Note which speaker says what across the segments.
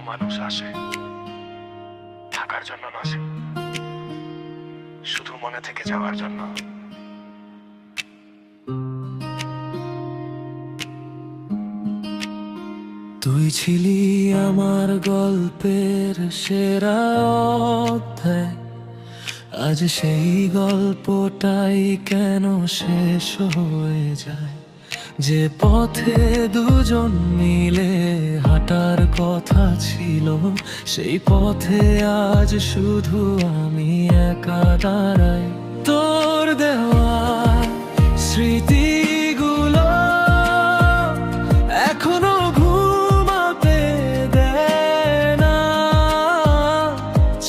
Speaker 1: মানুষ আসে থাকার জন্য না, শুধু মনে থেকে যাওয়ার জন্য।
Speaker 2: তুই ছিলি আমার গল্পের সেরা অধ্যায়, আজ সেই গল্পটাই কেন শেষ হয়ে যায়? যে পথে দুজন মিলে হাঁটার কথা ছিল, সেই পথে আজ শুধু আমি একা দাঁড়াই। তোর দেওয়া স্মৃতিগুলো এখনো ঘুমাতে দেয় না,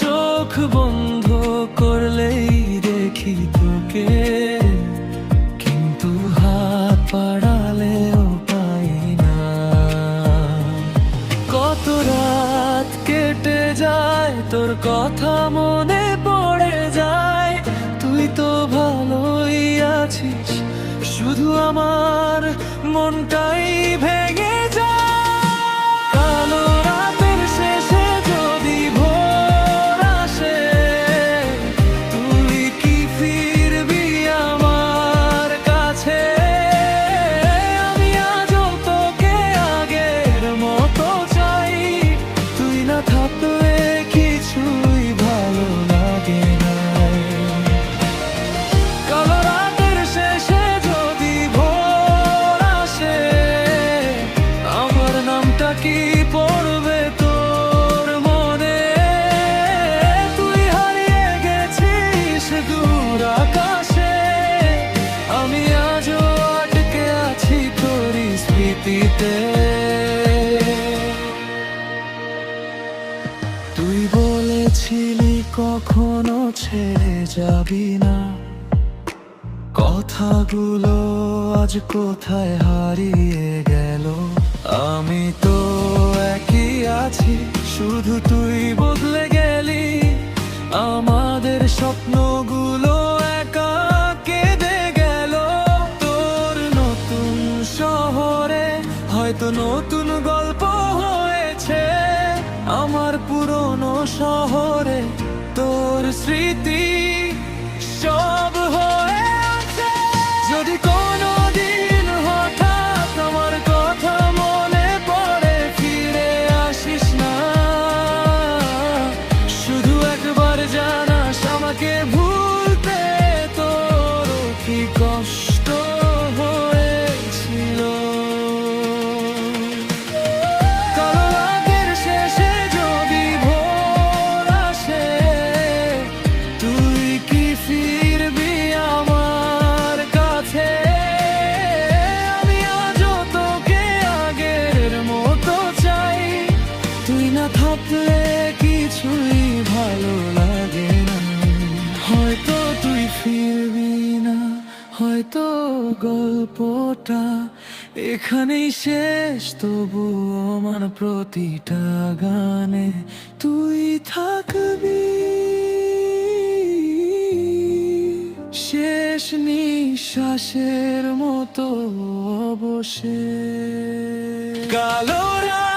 Speaker 2: চোখ বন্ধ করলেই দেখি তোকে, কিন্তু হাত বাড়ালেও পাই না। কত রাত কেটে যায় তোর কথা মনে পড়ে যায়, তুই তো ভালোই আছিস, শুধু আমার মনটাই ভেঙে যায়। কালো রাতের শেষে যদি ভোর আসে, তুই কি ফিরবি আমার কাছে? আমি আজও তোকে আগের মতো চাই, তুই না থাকলে কিছুই ভালো লাগে না। কালো রাতের শেষে যদি ভোর আসে, আমার নামটা কি পড়বে তোর মনে? তুই হারিয়ে গেছিস দূর আকাশে, আমি আজও আটকে আছি তোরই স্মৃতিতে। তুই বলেছিলি কখনো ছেড়ে যাবি না, কথাগুলো আজ কোথায় হারিয়ে গেল? আমি তো একই আছি, শুধু তুই বদলে গেলি। আমাদের স্বপ্নগুলো একা কেঁদে গেল। তোর নতুন শহরে হয়তো নতুন গল্প হয়েছে, আমার পুরনো শহরে তোর স্মৃতি সব হয়ে আছে। যদি কোনোদিন হঠাৎ আমার কথা মনে পড়ে, ফিরে আসিস না, শুধু একবার জানাস আমাকে ভুলতে তোর কি কষ্ট হয়েছিল। কালো রাতের শেষে যদি ভোর আসে, তুই কি ফিরবি আমার কাছে? আমি আজও তোকে আগের মতো চাই, তুই না থাকলে কিছুই ভালো লাগে না। হয়তো তুই ফিরবি না, হয়তো গল্পটা এখানেই শেষ, তবু আমার প্রতিটা গানে তুই থাকবি শেষ নিঃশ্বাসের মতো বসে। কালো রাত